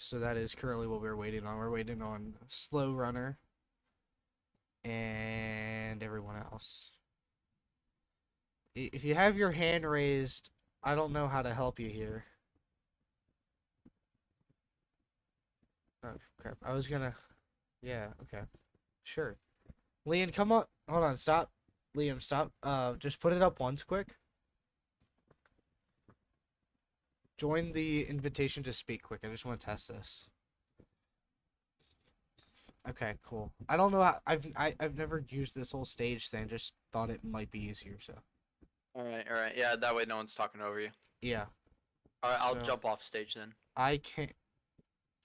So that is currently what we're waiting on. We're waiting on Slow Runner and everyone else. If you have your hand raised, I don't know how to help you here. Oh, crap. I was gonna... Yeah, okay. Sure. Liam, come on. Hold on, stop. Liam, stop. Just put it up once quick. Join the invitation to speak quick. I just want to test this. Okay, cool. I don't know how... I've never used this whole stage thing. Just thought it might be easier, so... All right. Yeah, that way no one's talking over you. Yeah. All right, I'll So... jump off stage then. I can't...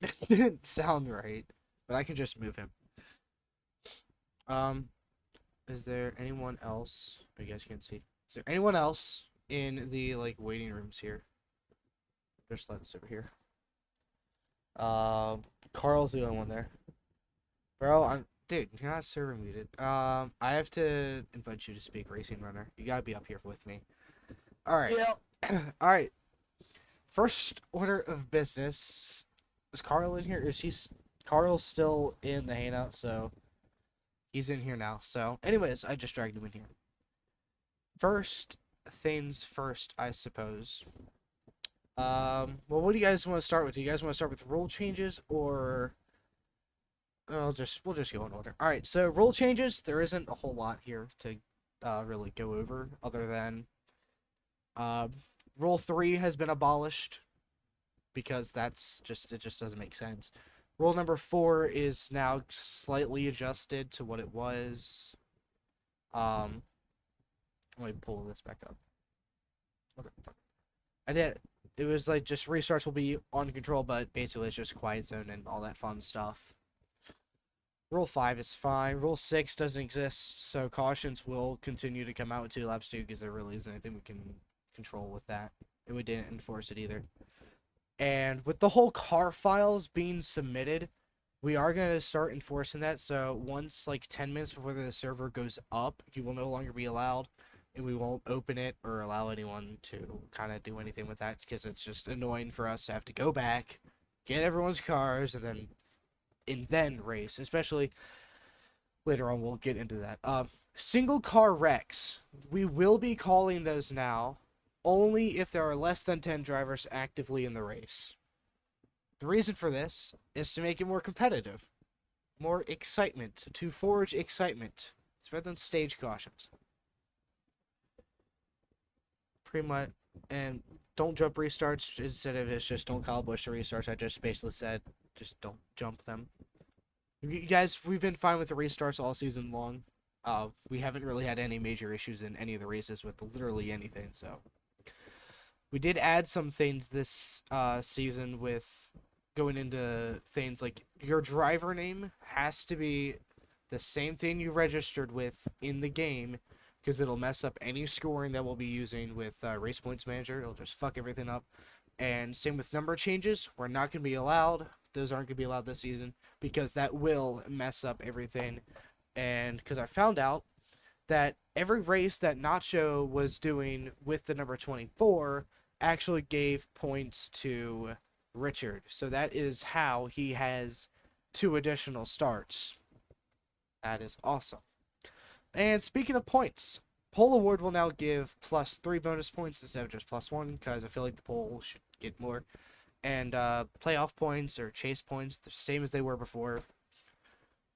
That didn't sound right. But I can just move him. Um... Is there anyone else? You guys can't see. Is there anyone else in the like waiting rooms here? Just let this over here. Carl's the only one there. Bro, dude, you're not server muted. I have to invite you to speak, Racing Runner. You gotta be up here with me. All right, Yeah. all right. First order of business. Is Carl in here? Carl's still in the hangout? So he's in here now. So, anyways, I just dragged him in here. First things first, I suppose. Well, what do you guys want to start with? Do you guys want to start with rule changes or we'll just go in order. All right, so rule changes. There isn't a whole lot here to really go over, other than uh, rule 3 has been abolished because it just doesn't make sense. Rule number 4 is now slightly adjusted to what it was. Um, Let me pull this back up. Okay, fuck. I did. It was like just restarts will be on control, but basically it's just quiet zone and all that fun stuff. Rule 5 is fine. Rule 6 doesn't exist, so cautions will continue to come out with 2 laps too, because there really isn't anything we can control with that. And we didn't enforce it either. And with the whole car files being submitted, we are going to start enforcing that. So once like 10 minutes before the server goes up, you will no longer be allowed, and we won't open it or allow anyone to kind of do anything with that, because it's just annoying for us to have to go back, get everyone's cars, and then race, especially later on. We'll get into that. Single car wrecks. We will be calling those now only if there are less than 10 drivers actively in the race. The reason for this is to make it more competitive, more excitement, to forge excitement. It's better than stage cautions. Pretty much. And don't jump restarts. Instead of it's just don't call bush the restarts. I just basically said just don't jump them. You guys, we've been fine with the restarts all season long. We haven't really had any major issues in any of the races with literally anything. So we did add some things this season with going into things like your driver name has to be the same thing you registered with in the game, because it'll mess up any scoring that we'll be using with Race Points Manager. It'll just fuck everything up. And same with number changes. We're not going to be allowed. Those aren't going to be allowed this season because that will mess up everything. And because I found out that every race that Nacho was doing with the number 24 actually gave points to Richard. So that is how he has 2 additional starts. That is awesome. And speaking of points, Pole Award will now give +3 bonus points instead of just +1, because I feel like the pole should get more. And playoff points or chase points, the same as they were before.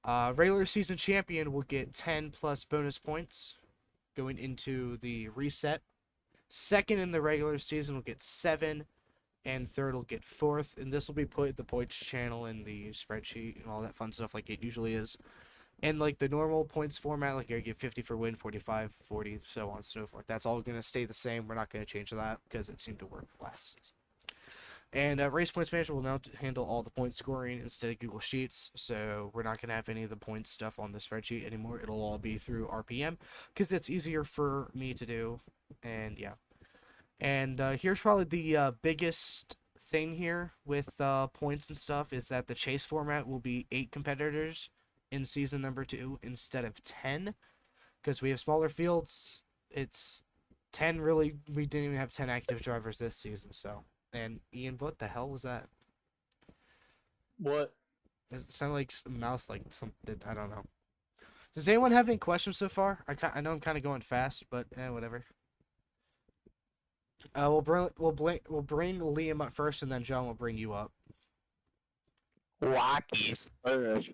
Regular season champion will get 10 plus bonus points going into the reset. Second in the regular season will get 7, and third will get 4th. And this will be put in the points channel in the spreadsheet and all that fun stuff like it usually is. And like the normal points format, like you get 50 for win, 45, 40, so on and so forth. That's all going to stay the same. We're not going to change that because it seemed to work last season. And Race Points Manager will now handle all the point scoring instead of Google Sheets, so we're not going to have any of the points stuff on the spreadsheet anymore. It'll all be through RPM because it's easier for me to do. And yeah. And here's probably the biggest thing here with points and stuff is that the chase format will be 8 competitors in season number 2 instead of 10, because we have smaller fields. It's 10 really. We didn't even have 10 active drivers this season, so. And Ian, what the hell was that? What? It sounded like a mouse, like something. I don't know. Does anyone have any questions so far? I know I'm kind of going fast, but whatever. We'll bring Liam up first, and then John will bring you up. Rockies first.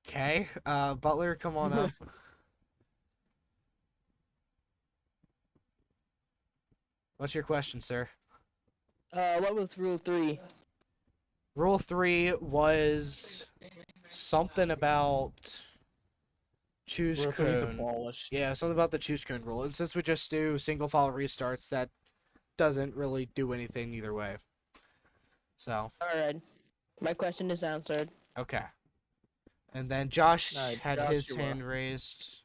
Okay. Butler, come on up. What's your question, sir? What was rule 3? Rule 3 was something about choose Rule 3 is cone. abolished. Yeah, something about the choose cone rule. And since we just do single file restarts, that doesn't really do anything either way. So, Alright. My question is answered. okay. And then Josh Alright, had his hand raised.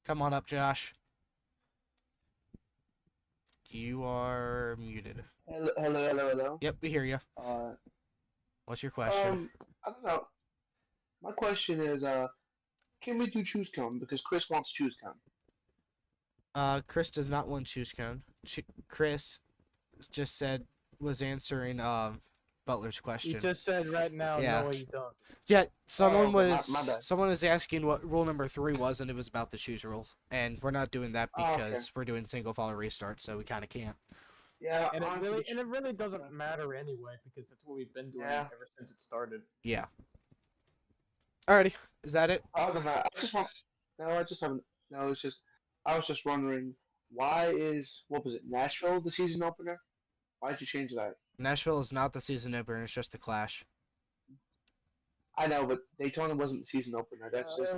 Come on up, Josh. You are muted. Hello. Yep, we hear you. What's your question? I don't know. My question is, can we do choose cone? Because Chris wants choose cone. Chris does not want choose cone. Chris just was answering Butler's You question. just said right now, Yeah. no, he doesn't. Yeah, someone my was bad. asking what rule number 3 was, and it was about the choose rule. And we're not doing that Oh, okay. because we're doing single file restart, so we kind of can't. Yeah, And honestly, it really doesn't matter anyway, because that's what we've been doing Yeah. ever since it started. Yeah. Alrighty, is that it? other than that, I just want. No, I just haven't. No, it's just. I was just wondering, why is what was it, Nashville the season opener? Why'd you change that? Nashville is not the season opener; it's just the Clash. I know, but Daytona wasn't the season opener. That's just.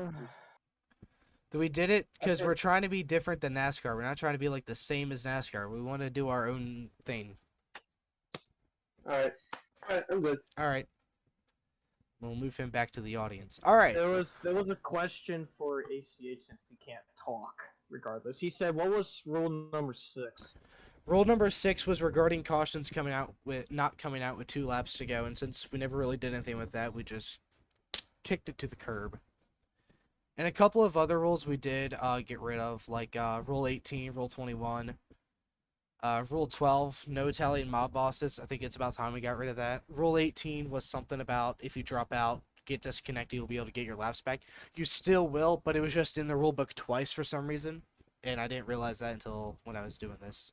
We did it because Okay. we're trying to be different than NASCAR. We're not trying to be like the same as NASCAR. We want to do our own thing. Alright, I'm good. Alright. We'll move him back to the audience. Alright. There was a question for ACH since he can't talk. Regardless, he said, "What was rule number 6?" Rule number 6 was regarding cautions not coming out with 2 laps to go, and since we never really did anything with that, we just kicked it to the curb. And a couple of other rules we did get rid of, like Rule 18, Rule 21, Rule 12, no Italian mob bosses. I think it's about time we got rid of that. Rule 18 was something about if you drop out, get disconnected, you'll be able to get your laps back. You still will, but it was just in the rule book twice for some reason, and I didn't realize that until when I was doing this.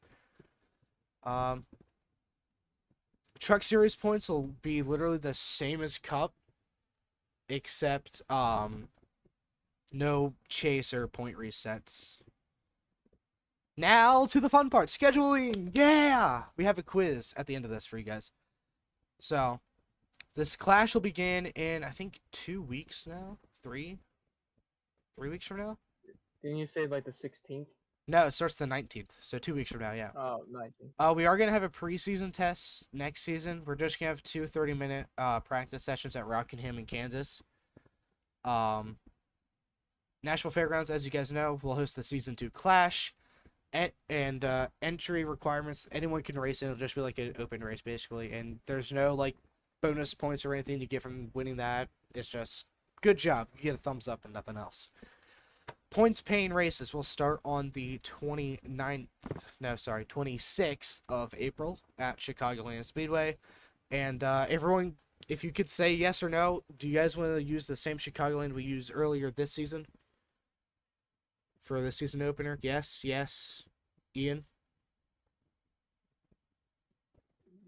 Truck Series points will be literally the same as Cup, except no chase or point resets. Now to the fun part, scheduling. Yeah, we have a quiz at the end of this for you guys. So this clash will begin in I think 2 weeks now, 3 weeks from now. Didn't you say like the 16th? No, it starts the 19th, so 2 weeks from now. Yeah. Oh, 19th. We are gonna have a preseason test next season. We're just gonna have 2 30-minute practice sessions at Rockingham in Kansas. Nashville Fairgrounds, as you guys know, will host the Season 2 Clash. And entry requirements, anyone can race it. It'll just be like an open race, basically. And there's no, like, bonus points or anything you get from winning that. It's just, good job. You get a thumbs up and nothing else. Points paying races will start on the 26th of April at Chicagoland Speedway. And everyone, if you could say yes or no, do you guys want to use the same Chicagoland we used earlier this season? For the season opener? Yes. Ian?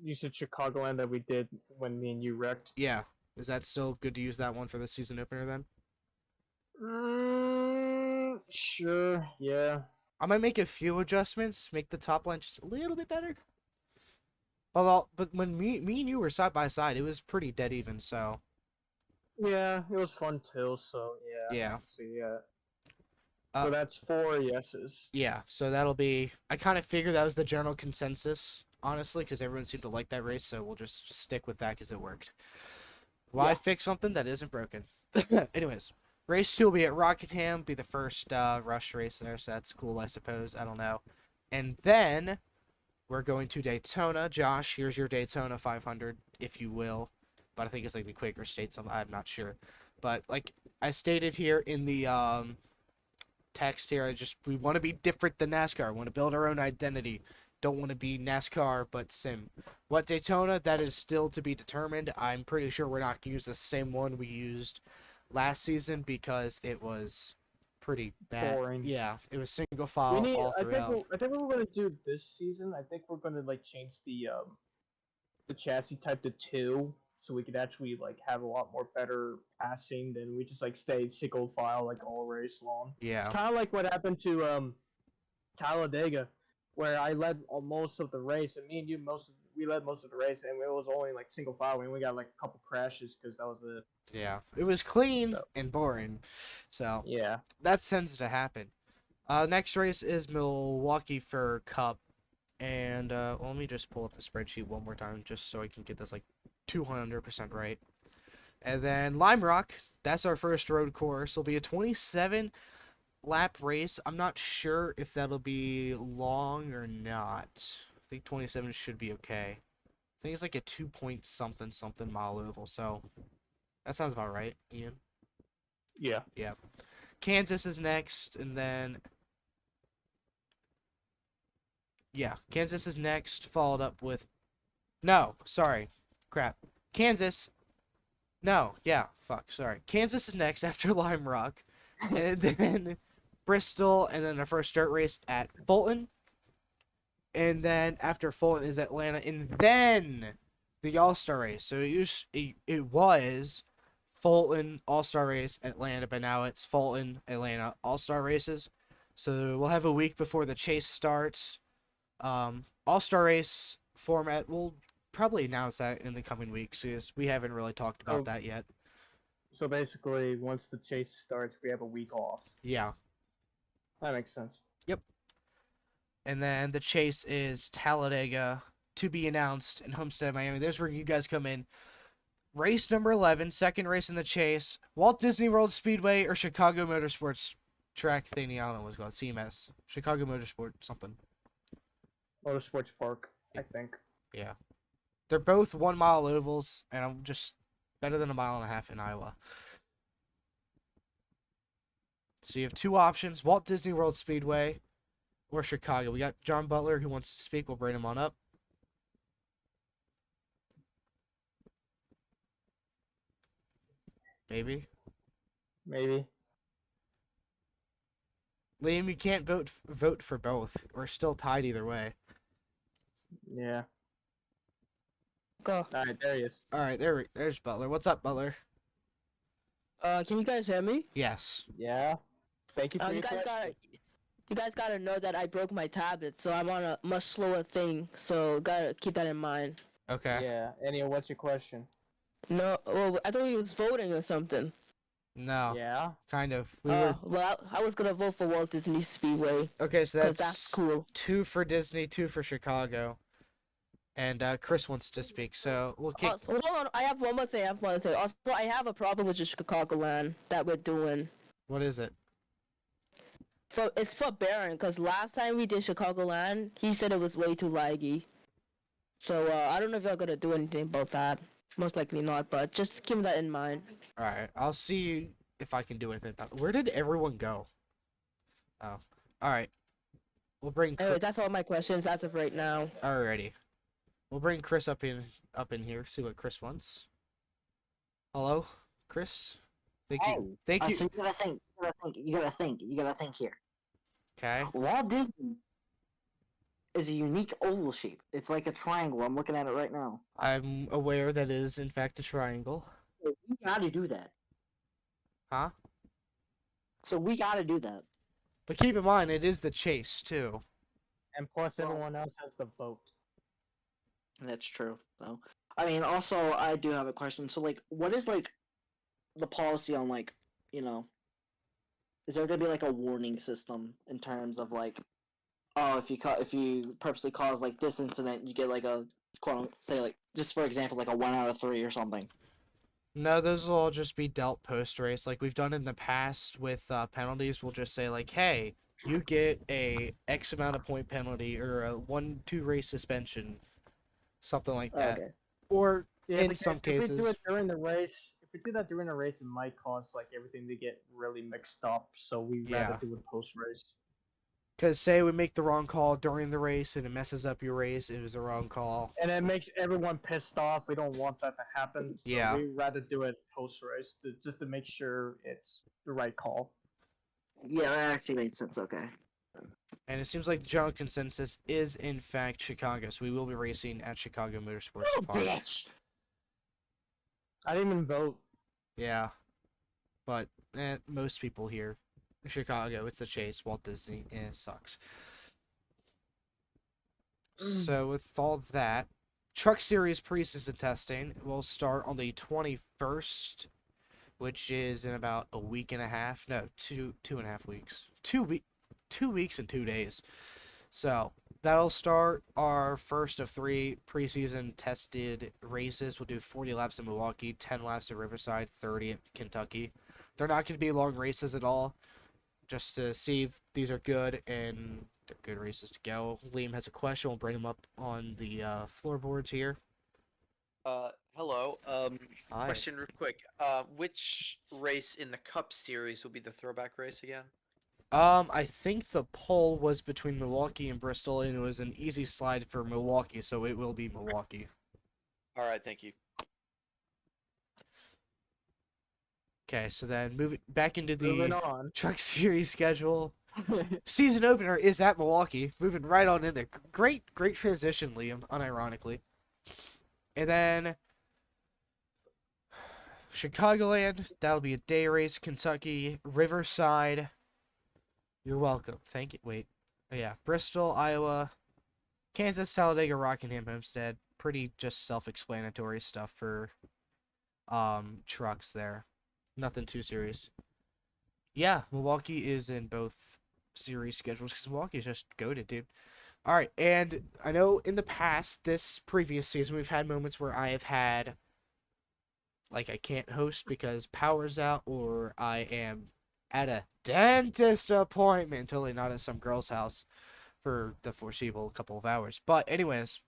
You said Chicagoland that we did when me and you wrecked. Yeah. Is that still good to use that one for the season opener then? Sure. Yeah. I might make a few adjustments, make the top line just a little bit better. But when me and you were side by side, it was pretty dead even, so. Yeah, it was fun too. So yeah. Yeah. See, yeah. Uh, So that's 4 yeses. Yeah, so that'll be. I kind of figured that was the general consensus, honestly, because everyone seemed to like that race, so we'll just stick with that because it worked. Why fix something that isn't broken? Anyways, race 2 will be at Rockingham, be the first rush race there, so that's cool, I suppose. I don't know. And then we're going to Daytona. Josh, here's your Daytona 500, if you will. But I think it's like the Quaker State, I'm not sure. But like I stated here in the text here, we want to be different than NASCAR. We want to build our own identity. don't want to be NASCAR but sim. What Daytona, that is still to be determined. I'm pretty sure we're not going to use the same one we used last season because it was pretty bad. Boring. Yeah, it was single We file need. all I think. throughout. I think what we're gonna do this season. I think we're gonna like change the chassis type to 2, so we could actually like have a lot more better passing than we just like stay single file like all race long. Yeah. It's kind of like what happened to Talladega, where I led most of the race, and me and you we led most of the race, and it was only like single file, and we got like a couple crashes because that was it. Yeah, it was clean So- and boring. So Yeah. that tends to happen. Next race is Milwaukee for Cup. And let me just pull up the spreadsheet one more time just so I can get this like 200% right. And then Lime Rock, that's our first road course. It'll be a 27 lap race. I'm not sure if that'll be long or not. I think 27 should be okay. I think it's like a 2 point something something mile oval, so that sounds about right, Ian. Yeah. Kansas is next, and then yeah, Kansas is next, followed up with no, sorry, crap. Kansas, no, yeah, fuck, sorry. Kansas is next after Lime Rock, and then Bristol, and then the first dirt race at Fulton, and then after Fulton is Atlanta, and then the All-Star race. So it was Fulton All-Star race, Atlanta, but now it's Fulton, Atlanta All-Star races. So we'll have a week before the chase starts. All-Star race format, we'll probably announce that in the coming weeks because we haven't really talked about that yet. So basically, once the chase starts, we have a week off. Yeah. That makes sense. And then the chase is Talladega, to be announced, in Homestead, Miami. There's where you guys come in. Race number 11, second race in the chase. Walt Disney World Speedway or Chicago Motorsports Track thingy. I don't know what it's called. CMS. Chicago Motorsport something. Motorsports Park, I think. Yeah. They're both 1 mile ovals, and I'm just better than a mile and a half in Iowa. So you have two options, Walt Disney World Speedway or Chicago. We got John Butler who wants to speak. We'll bring him on up. Maybe. Maybe. Liam, you can't vote for both. We're still tied either way. Yeah. Go. Alright, there he is. All right, there's Butler. What's up, Butler? Can you guys hear me? Yes. Yeah. Thank you for You your guys question. you guys gotta know that I broke my tablet, so I'm on a much slower thing. So gotta keep that in mind. Okay. Yeah. Anyway, what's your question? No, well, I thought he was voting or something. No. Yeah. Kind of. We were Well, I was gonna vote for Walt Disney Speedway okay. So because that's that's cool. 2 for Disney, 2 for Chicago, and Chris wants to speak. So we'll kick. Also, hold on, I have one more thing. Also, I have a problem with the Chicagoland that we're doing. What is it? It's for Baron, because last time we did Chicagoland, he said it was way too laggy. So I don't know if y'all gonna do anything about that. Most likely not, but just keep that in mind. All right. I'll see if I can do anything about it. Where did everyone go? Oh. All right. We'll bring. Anyway, that's all my questions as of right now. Alrighty. We'll bring Chris up in here. See what Chris wants. Hello, Chris. Thank you. Thank you. So you gotta think here. Okay. Walt Disney is a unique oval shape. It's like a triangle. I'm looking at it right now. I'm aware that it is in fact a triangle. So we gotta do that. Huh? So we gotta do that. But keep in mind, it is the chase too. And plus, Well- everyone else has the vote. That's true, though. I mean, also, I do have a question. So, like, what is, like, the policy on, like, you know, is there gonna be, like, a warning system in terms of, like, oh, if you purposely cause, like, this incident, you get, like, a, quote, say, like, just for example, like, a 1 out of 3 or something. No, those will all just be dealt post race, like we've done in the past with penalties. We'll just say like, hey, you get a X amount of point penalty or a 1-2 race suspension, something like that. Okay. Or Yeah, in because some if we do cases, it during the race, if we do that during the race, it might cause like everything to get really mixed up. So we rather Yeah. do it post race. Because say we make the wrong call during the race and it messes up your race, it was a wrong call. And it makes everyone pissed off. We don't want that to happen. So Yeah. we rather do it post race just to make sure it's the right call. Yeah, that actually makes sense. Okay. And it seems like the general consensus is, in fact, Chicago. So we will be racing at Chicago Motorsports Oh, Park. bitch! I didn't even vote. Yeah. But most people here. Chicago, it's the Chase, Walt Disney. It sucks. So with all that, Truck Series preseason testing will start on the 21st, which is in about a week and a half. No, 2.5 weeks. 2 weeks and 2 days. So that'll start our first of 3 preseason tested races. We'll do 40 laps in Milwaukee, 10 laps at Riverside, 30 at Kentucky. They're not going to be long races at all, just to see if these are good and they're good races to go. Liam has a question. We'll bring him up on the floorboards here. Hello. Hi. Question real quick. Which race in the Cup Series will be the throwback race again? I think the poll was between Milwaukee and Bristol, and it was an easy slide for Milwaukee, so it will be Milwaukee. All right, thank you. Okay, so then moving back into Moving the on. Truck Series schedule. Season opener is at Milwaukee. Moving right on in there. Great transition, Liam, unironically. And then Chicagoland, that'll be a day race. Kentucky, Riverside. You're welcome. Thank you. Wait. Oh, yeah. Bristol, Iowa, Kansas, Talladega, Rockingham, Homestead. Pretty just self-explanatory stuff for trucks there. Nothing too serious. Yeah, Milwaukee is in both series schedules because Milwaukee's just goated, dude. All right, and I know in the past, this previous season, we've had moments where I have had, like, I can't host because power's out, or I am at a dentist appointment, totally not at some girl's house for the foreseeable couple of hours. But anyways,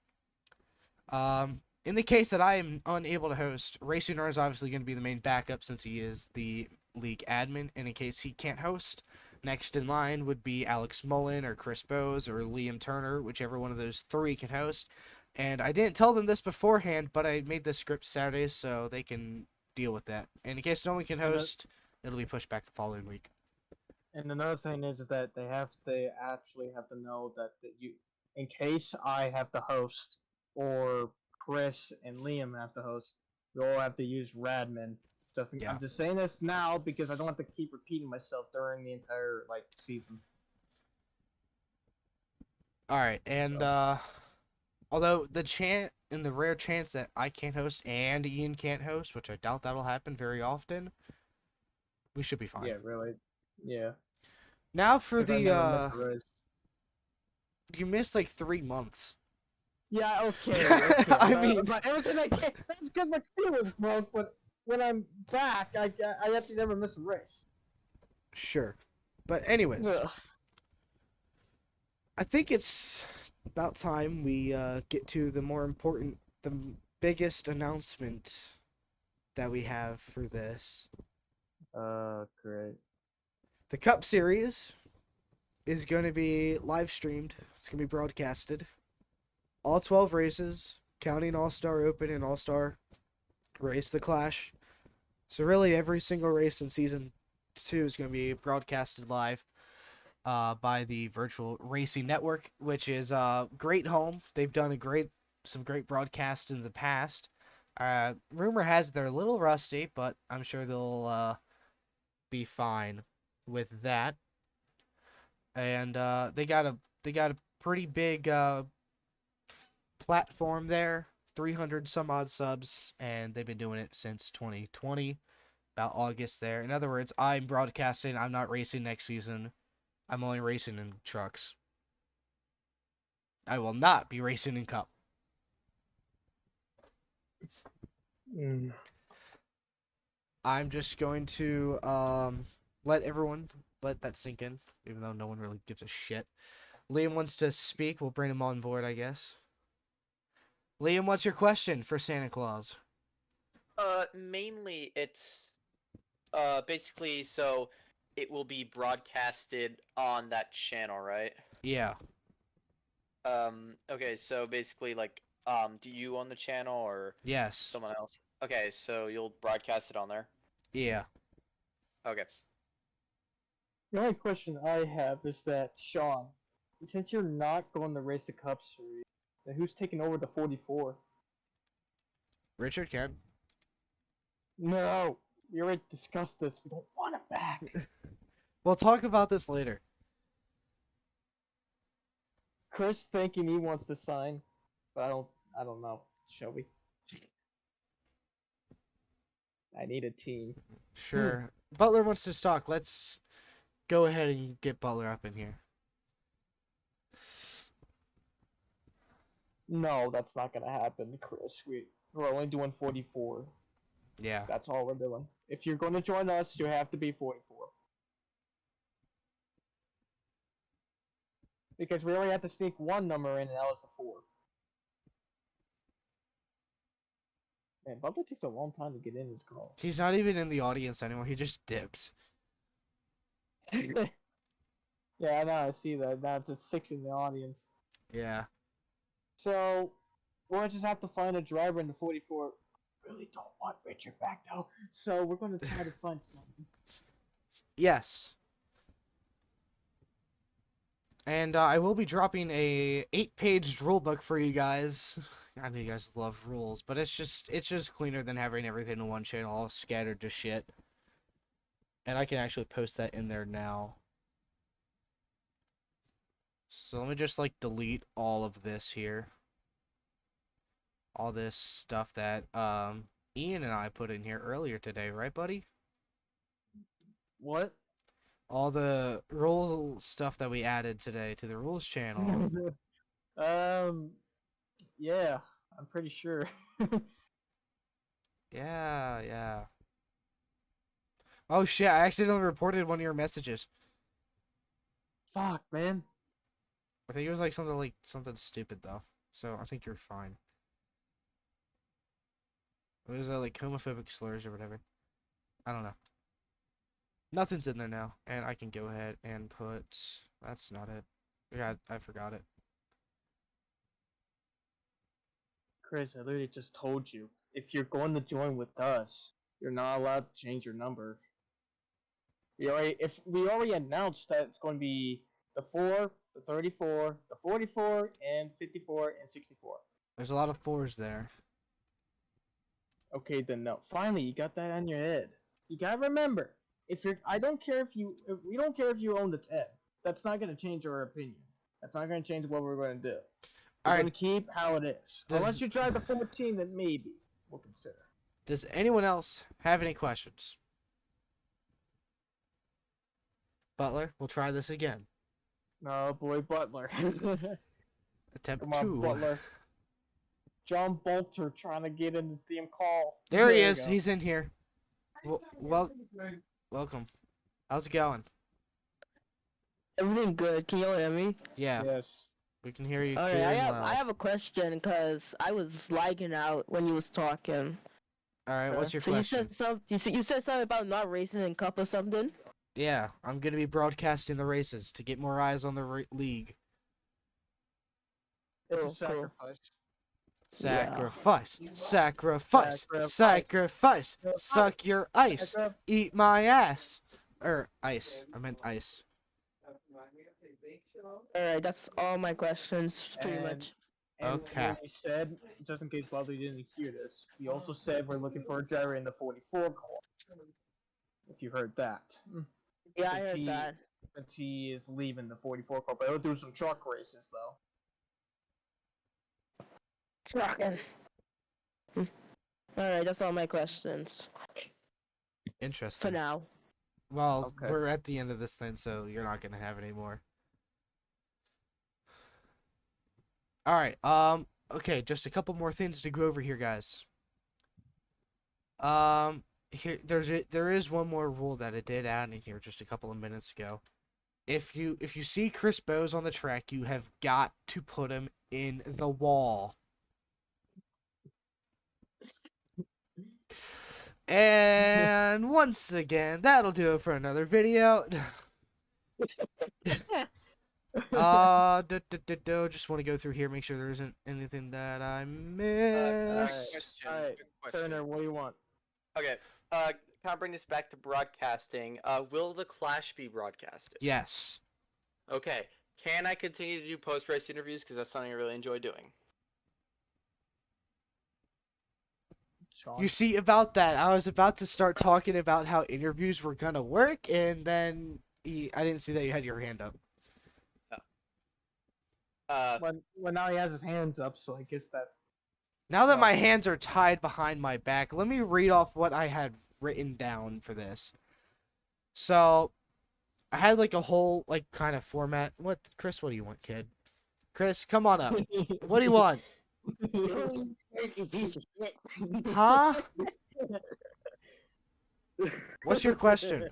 in the case that I am unable to host, Racing is obviously going to be the main backup since he is the league admin. And in case he can't host, next in line would be Alex Mullen or Chris Bowes or Liam Turner, whichever one of those 3 can host. And I didn't tell them this beforehand, but I made the script Saturday so they can deal with that. And in case no one can host, it'll be pushed back the following week. And another thing is that they actually have to know that you, in case I have to host or Chris and Liam have to host, we all have to use Radman. Yeah. I'm just saying this now because I don't have to keep repeating myself during the entire season. All right, and although in the rare chance that I can't host and Ian can't host, which I doubt that'll happen very often, we should be fine. Yeah, really. Yeah. Now for If I never miss a race. you missed like 3 months. Yeah, okay. I mean- but everything I can, that's because my computer was broke. But when I'm back, I actually never miss a race. Sure. But anyways, Ugh. I think it's about time we get to the more important, the biggest announcement that we have for this. Great. The Cup Series is going to be live streamed. It's going to be broadcasted. All 12 races, counting All-Star Open and All-Star Race, the Clash. So really every single race in Season 2 is going to be broadcasted live by the Virtual Racing Network, which is a great home. They've done some great broadcasts in the past. Rumor has they're a little rusty, but I'm sure they'll be fine with that. And they got a pretty big platform there, 300 some odd subs, and they've been doing it since 2020, about August there. In other words, I'm broadcasting, I'm not racing next season. I'm only racing in trucks. I will not be racing in Cup. I'm just going to let that sink in, even though no one really gives a shit. Liam wants to speak. We'll bring him on board, I guess. Liam, what's your question for Santa Claus? Mainly it's basically so it will be broadcasted on that channel, right? Yeah. Okay, so basically, like, do you own the channel or Yes. someone else? Okay, so you'll broadcast it on there. Yeah. Okay. The only question I have is that, Sean, since you're not going to race the Cup Series, then who's taking over the 44? Richard can. No! We already discussed this. We don't want it back. We'll talk about this later. Chris thinking he wants to sign, but I don't know. Shall we? I need a team. Sure. Butler wants to talk. Let's go ahead and get Butler up in here. No, that's not gonna happen, Chris. We're only doing 44. Yeah. That's all we're doing. If you're going to join us, you have to be 44. Because we only have to sneak one number in, and that was the 4. Man, Butler takes a long time to get in his call. He's not even in the audience anymore. He just dips. Yeah, I know. I see that. Now it's a 6 in the audience. Yeah. So we'll just have to find a driver in the 44. Really don't want Richard back though. So we're going to try to find something. Yes. And I will be dropping a 8-page rule book for you guys. I know you guys love rules, but it's just cleaner than having everything in one channel all scattered to shit. And I can actually post that in there now. So let me just like delete all of this here. All this stuff that Ian and I put in here earlier today, right, buddy? What? All the rule stuff that we added today to the rules channel. Yeah, I'm pretty sure. Yeah, yeah. Oh shit, I accidentally reported one of your messages. Fuck, man. I think it was like something stupid though. So I think you're fine. It was like homophobic slurs or whatever. I don't know. Nothing's in there now, and I can go ahead and put. That's not it. Yeah, I forgot it. Chris, I literally just told you. If you're going to join with us, you're not allowed to change your number. We already announced that it's going to be the 4, the 34, the 44, and 54 and 64. There's a lot of 4s there. Okay, then no. Finally, you got that on your head. You gotta remember, we don't care if you own the 10. That's not gonna change our opinion. That's not gonna change what we're gonna do. We're Alright. gonna keep how it is. Unless you drive the 14, then maybe we'll consider. Does anyone else have any questions? Butler, we'll try this again. No, boy, Butler. Attempt Come on, 2. Butler. John Bolter trying to get in this damn call. There he you is. go. He's in here. Welcome. How's it going? Everything good? Can you all hear me? Yeah, Yes. we can hear you Alright, clear I and have loud. I have a question because I was lagging out when you was talking. Alright, what's your So question? you said something about not racing in cup or something. Yeah, I'm gonna be broadcasting the races to get more eyes on the league. It's Cool, a sacrifice. Yeah. Sacrifice, sacrifice, Sacrifice. sacrifice. Suck your ice, Sacri- eat my ass. Ice. I meant ice. Alright, that's all my questions, pretty And- much. And Okay. what we said, just in case Butler didn't hear this, we also said we're looking for a driver in the 44 car. If you heard that. Yeah, I Since heard he- that. Since he is leaving the 44 car, but he'll do some truck races though. Trucking. Alright, that's all my questions for Interesting. now. Well, Okay. we're at the end of this thing, so you're not gonna have any more. Alright, okay, just a couple more things to go over here, guys. Here, there is one more rule that I did add in here just a couple of minutes ago. If you see Chris Bowes on the track, you have got to put him in the wall. And once again, that'll do it for another video. Just want to go through here, make sure there isn't anything that I Quick missed. question. Alright, Quick question. Turner, what do you want? Okay. Can I bring this back to broadcasting? Will the Clash be broadcasted? Yes. Okay. Can I continue to do post-race interviews? Because that's something I really enjoy doing. Sean? You see, about that, I was about to start talking about how interviews were gonna work, and then I didn't see that you had your hand up. Well, now he has his hands up, so I guess that. Now that No. my hands are tied behind my back, let me read off what I had written down for this. So, I had like a whole like kind of format. What, Chris? What do you want, kid? Chris, come on up. What do you want? You piece of shit. Huh? What's your question?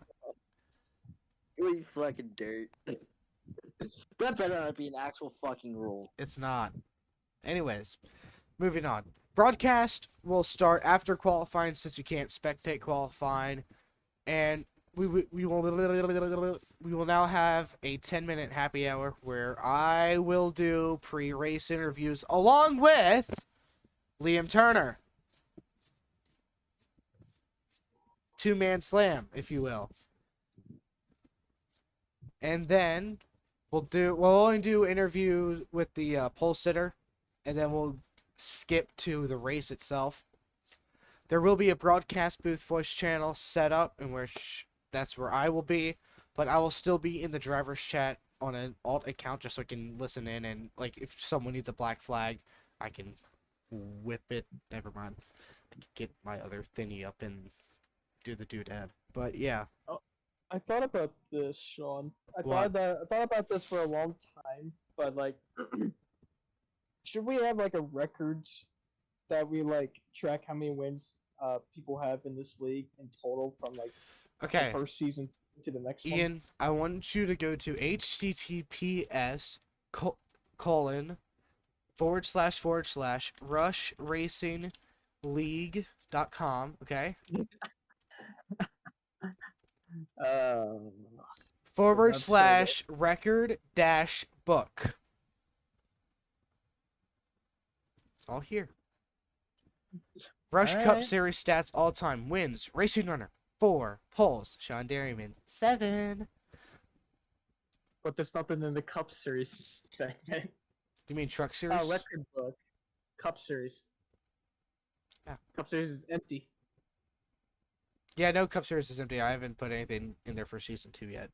You fucking dirt. That better not be an actual fucking rule. It's not. Anyways, moving on. Broadcast will start after qualifying since you can't spectate qualifying, and we will now have a 10-minute happy hour where I will do pre-race interviews along with Liam Turner. Two-man slam, if you will. And then we'll only do interviews with the pole sitter, and then we'll skip to the race itself. There will be a broadcast booth voice channel set up, and that's where I will be, but I will still be in the driver's chat on an alt account just so I can listen in, and like if someone needs a black flag, I can whip it. Never mind. Get my other thingy up and do the doodad. But yeah. I thought about this, Sean. I What? thought about this for a long time, but like, should we have like a records that we like track how many wins people have in this league in total from like Okay. the first season to the next one? Ian, I want you to go to https://rushracingleague.com, okay? /record-book. It's all here. Rush Cup Alright. Series stats all time. Wins. Racing Runner 4. Poles. Sean Dairyman 7. But there's nothing in the Cup Series segment. You mean Truck Series? Record book. Cup Series. Yeah. Cup Series is empty. Yeah, no, Cup Series is empty. I haven't put anything in there for Season 2 yet.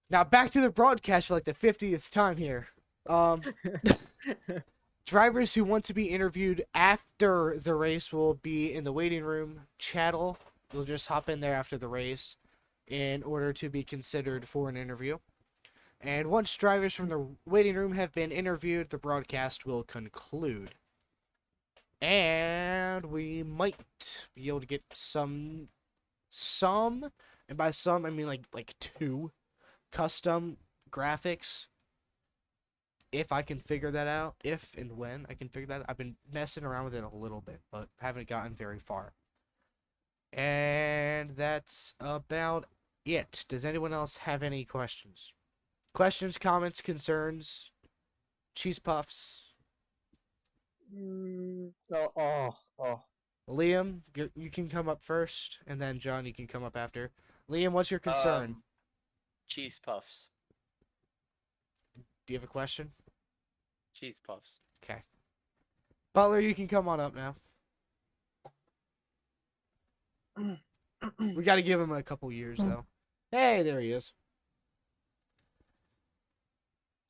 Now, back to the broadcast for like the 50th time here. Drivers who want to be interviewed after the race will be in the waiting room channel. You'll just hop in there after the race in order to be considered for an interview. And once drivers from the waiting room have been interviewed, the broadcast will conclude. And we might be able to get some, and by some I mean like 2 custom graphics. If I can figure that out, if and when I can figure that out. I've been messing around with it a little bit, but haven't gotten very far. And that's about it. Does anyone else have any questions? Questions, comments, concerns, cheese puffs? Oh. Liam, you can come up first, and then John, you can come up after. Liam, what's your concern? Cheese puffs. Do you have a question? Cheese puffs. Okay. Butler, you can come on up now. We got to give him a couple years, though. Hey, there he is.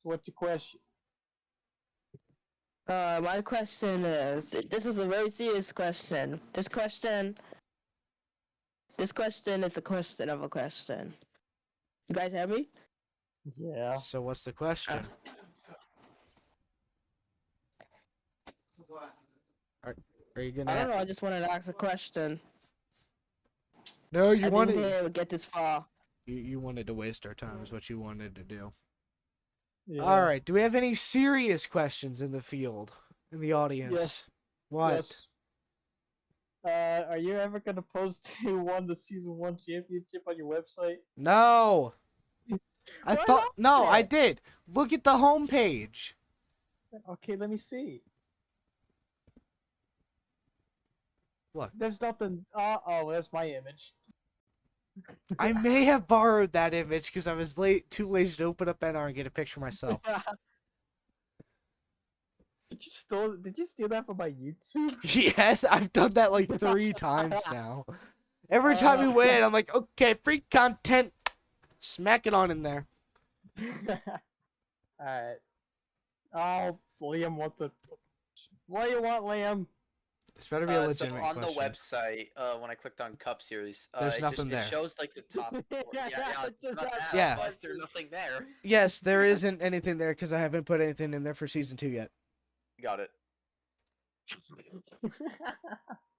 So what's your question? My question is, this is a very serious question. This question is a question of a question. You guys hear me? Yeah. So what's the question? Are you I don't gonna? know, I just wanted to ask a question. No, I you didn't wanted. think I would get this far. You wanted to waste our time, is what you wanted to do. Yeah. All right. Do we have any serious questions in the field, in the audience? Yes. What? Yes. Are you ever gonna post who won the season 1 championship on your website? No. I Why thought no, I not? did. Look at the homepage. Okay, let me see. Look, There's nothing. Oh, there's my image. I may have borrowed that image because I was too lazy to open up NR and get a picture myself. Did you steal that from my YouTube? Yes, I've done that like 3 times now. Every time we win, I'm like, okay, free content. Smack it on in there. Alright. Oh, Liam wants a. What do you want, Liam? This better be a So legitimate on the question. website, when I clicked on Cup Series, There's it nothing there. it shows like the top. Yeah, It's just not that that. Yeah. Why is there nothing there? Yes, there isn't anything there because I haven't put anything in there for season 2 yet. Got it.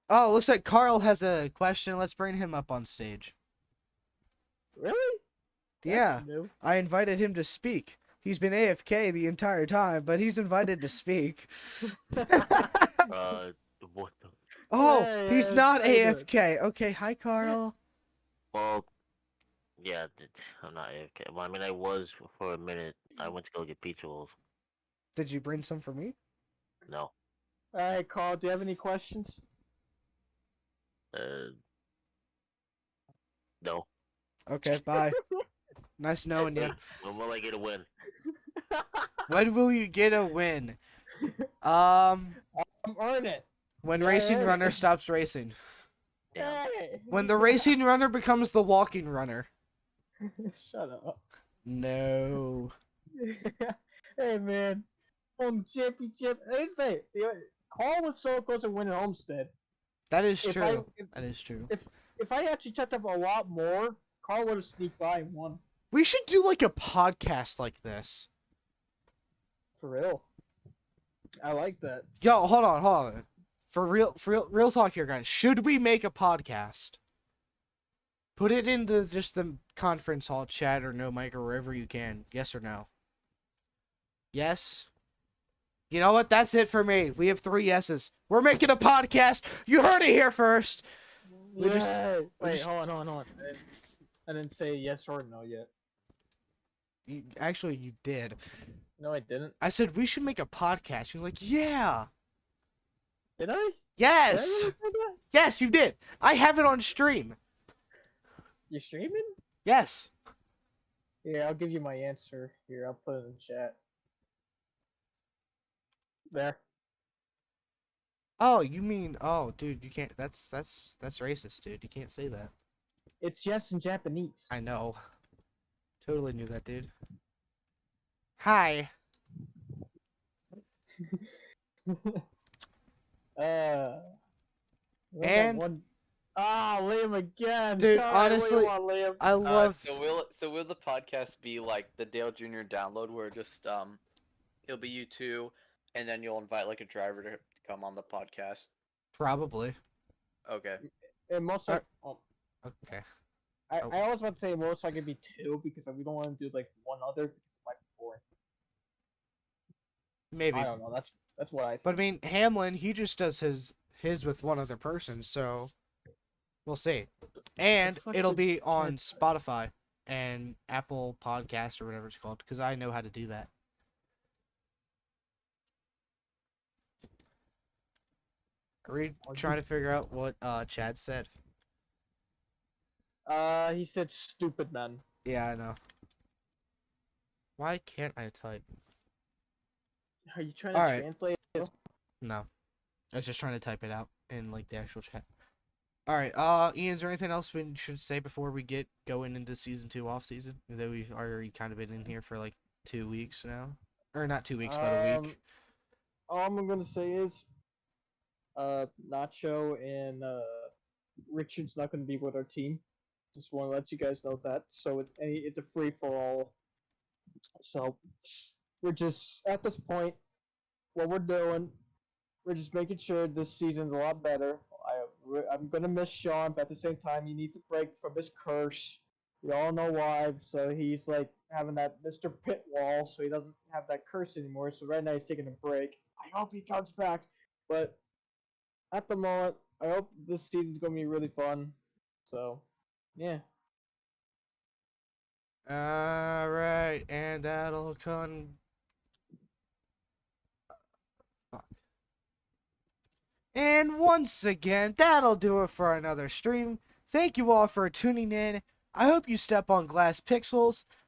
Oh, looks like Carl has a question. Let's bring him up on stage. Really? Yeah, That's new. I invited him to speak. He's been AFK the entire time, but he's invited to speak. What the? Oh, Yeah, he's yeah, not how you doing? AFK. Okay, hi Carl. Well, yeah, I'm not AFK. Well, I mean, I was for a minute. I went to go get pizza rolls. Did you bring some for me? No. Alright, Carl, do you have any questions? No. Okay, bye. Nice knowing you. When will I get a win? When will you get a win? Earn it. When Yeah, Racing yeah. Runner stops racing. Yeah. Hey. When the Racing Runner becomes the Walking Runner. Shut up. No. Hey man, on championship. Hey, Carl was so close to winning Homestead. That is If true. I That is true. if I actually checked up a lot more, Carl would have sneaked by and won. We should do like a podcast like this. For real. I like that. Yo, hold on. For real talk here, guys. Should we make a podcast? Put it in just the conference hall chat or no mic or wherever you can. Yes or no? Yes? You know what? That's it for me. We have 3 yeses. We're making a podcast. You heard it here first. We just- Wait, just- hold on. I didn't say yes or no yet. Actually, you did. No, I didn't. I said we should make a podcast. You're like, yeah. Did I? Did I Yes. really say that? Yes, you did. I have it on stream. You streaming? Yes. Yeah, I'll give you my answer. Here, I'll put it in the chat. There. Oh, you mean? Oh, dude, you can't. That's racist, dude. You can't say that. It's yes in Japanese. I know. Totally knew that, dude. Hi. We got And- one. Ah, Liam again. Dude, All right, what do you honestly, want, Liam? I love. So will the podcast be like the Dale Jr. download, where just it'll be you two, and then you'll invite like a driver to come on the podcast? Probably. Okay. And most like, Okay. I Oh. always want to say most likely be 2 because we don't want to do like one other because it might be boring. Maybe. I don't know. That's what I think. But I mean, Hamlin, he just does his with one other person, so we'll see. And fuck it'll did be on Chad- Spotify and Apple Podcasts or whatever it's called, because I know how to do that. Are we trying to figure out what Chad said? He said stupid man. Yeah, I know. Why can't I type? Are you trying to Alright. translate it? No. I was just trying to type it out in like the actual chat. Alright, Ian, is there anything else we should say before we get going into season 2 off season? That we've already kind of been in here for like 2 weeks now. Or not 2 weeks, but a week. All I'm gonna say is, Nacho and Richard's not gonna be with our team. Just want to let you guys know that. So it's a free for all. So we're just at this point, what we're doing, we're just making sure this season's a lot better. I'm gonna miss Sean, but at the same time, he needs a break from his curse. We all know why. So he's like having that Mr. Pit wall, so he doesn't have that curse anymore. So right now he's taking a break. I hope he comes back. But at the moment, I hope this season's gonna be really fun. So, yeah. Alright, and that'll come. Fuck. And once again, that'll do it for another stream. Thank you all for tuning in. I hope you step on glass pixels.